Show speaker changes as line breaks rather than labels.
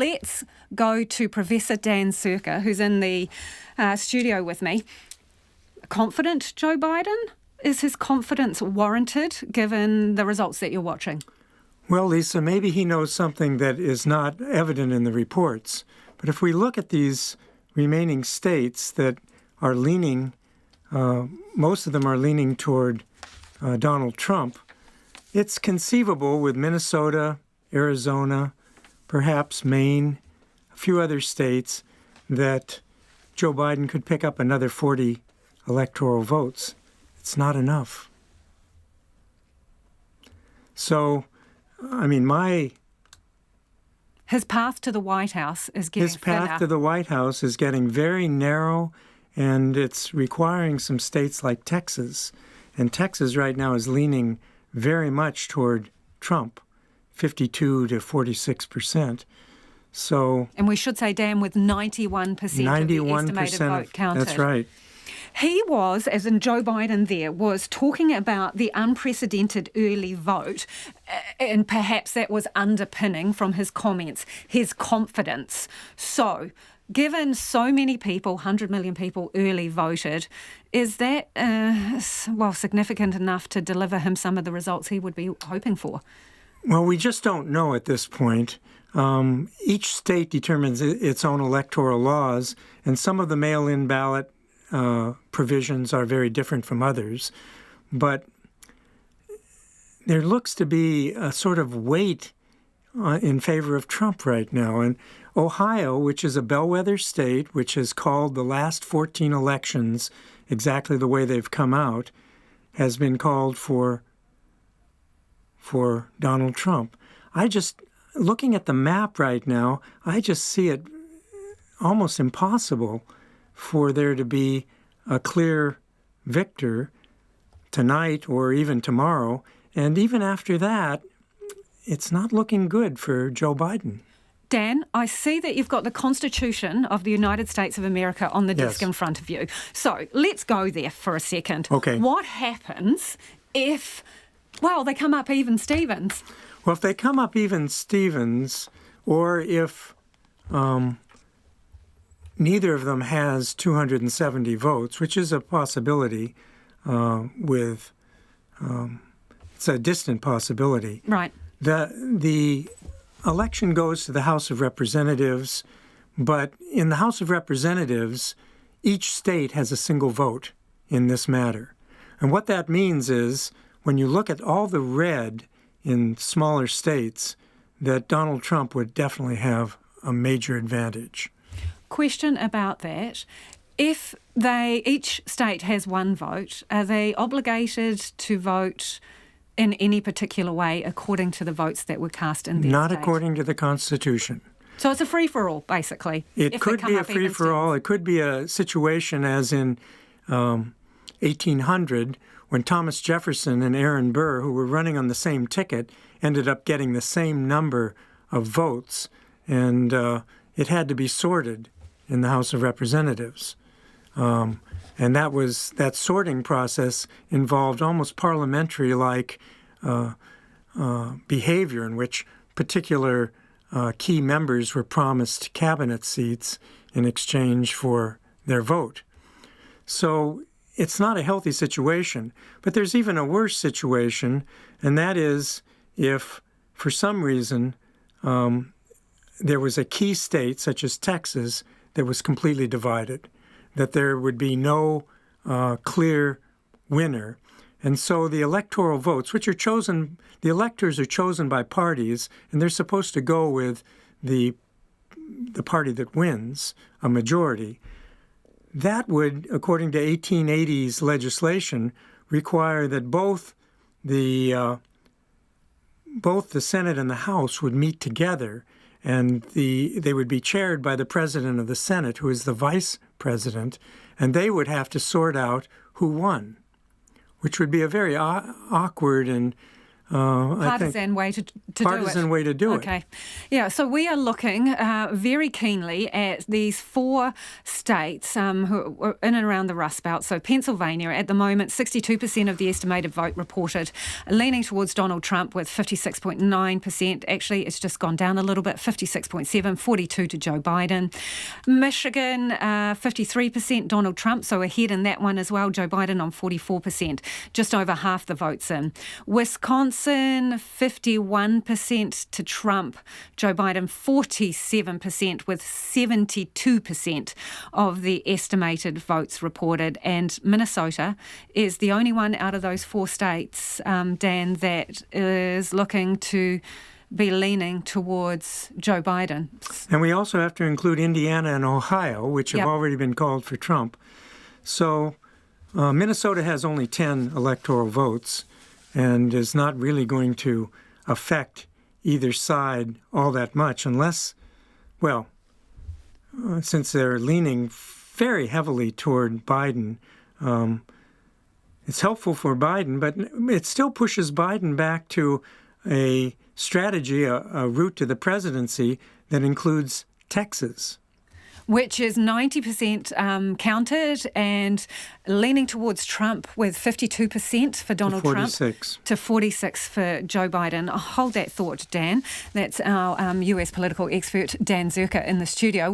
Let's go to Professor Dan Zirker, who's in the studio with me. Confident Joe Biden? Is his confidence warranted given the results that you're watching?
Well, Lisa, maybe he knows something that is not evident in the reports. But if we look at these remaining states that are leaning, most of them are leaning toward Donald Trump, it's conceivable with Minnesota, Arizona, perhaps Maine, a few other states, that Joe Biden could pick up another 40 electoral votes. It's not enough. So, I mean,
His path to the White House is getting thinner.
His path to the White House is getting very narrow, and it's requiring some states like Texas. And Texas right now is leaning very much toward Trump, 52 to 46%. So,
and we should say, Dan, with 91% of the estimated vote counted.
That's right.
He was, as in Joe Biden there, was talking about the unprecedented early vote, and perhaps that was underpinning from his comments his confidence. So, given so many people, 100 million people early voted, is that, significant enough to deliver him some of the results he would be hoping for?
Well, we just don't know at this point. Each state determines its own electoral laws, and some of the mail-in ballot provisions are very different from others. But there looks to be a sort of weight in favor of Trump right now. And Ohio, which is a bellwether state, which has called the last 14 elections exactly the way they've come out, has been called for Donald Trump. Looking at the map right now, I just see it almost impossible for there to be a clear victor tonight or even tomorrow. And even after that, it's not looking good for Joe Biden.
Dan, I see that you've got the Constitution of the United States of America on the desk in front of you. So let's go there for a second.
Okay.
What happens if, they come up even Stevens?
Well, if they come up even Stevens, or if neither of them has 270 votes, which is a possibility it's a distant possibility.
Right.
The election goes to the House of Representatives, but in the House of Representatives, each state has a single vote in this matter. And what that means is, when you look at all the red in smaller states, that Donald Trump would definitely have a major advantage.
Question about that. If each state has one vote, are they obligated to vote in any particular way according to the votes that were cast in their
Not
state?
according to the Constitution.
So it's a free-for-all, basically.
It could be a free-for-all. It could be a situation as in 1800, when Thomas Jefferson and Aaron Burr, who were running on the same ticket, ended up getting the same number of votes, and it had to be sorted in the House of Representatives. And that sorting process involved almost parliamentary-like behavior, in which particular key members were promised cabinet seats in exchange for their vote. So it's not a healthy situation. But there's even a worse situation, and that is if, for some reason, there was a key state, such as Texas, that was completely divided, that there would be no clear winner. And so the electoral votes, which are chosen, the electors are chosen by parties, and they're supposed to go with the party that wins, a majority. That would, according to 1880s legislation, require that both the Senate and the House would meet together, and they would be chaired by the president of the Senate, who is the vice president, and they would have to sort out who won, which would be a very awkward and
partisan way to do it.
Partisan way to do it.
Okay. Yeah, so we are looking very keenly at these 4 states who are in and around the Rust Belt. So Pennsylvania, at the moment, 62% of the estimated vote reported, leaning towards Donald Trump with 56.9%. Actually, it's just gone down a little bit, 56.7%, 42 to Joe Biden. Michigan, 53% Donald Trump, so ahead in that one as well. Joe Biden on 44%, just over half the votes in. Wisconsin, 51% to Trump. Joe Biden, 47%, with 72% of the estimated votes reported. And Minnesota is the only one out of those 4 states, Dan, that is looking to be leaning towards Joe Biden.
And we also have to include Indiana and Ohio, which have already been called for Trump. So Minnesota has only 10 electoral votes and is not really going to affect either side all that much unless, well, since they're leaning very heavily toward Biden, it's helpful for Biden, but it still pushes Biden back to a strategy, a route to the presidency that includes Texas.
Which is 90% counted and leaning towards Trump with 52% for Donald Trump to 46% for Joe Biden. Hold that thought, Dan. That's our US political expert, Dan Zirker, in the studio.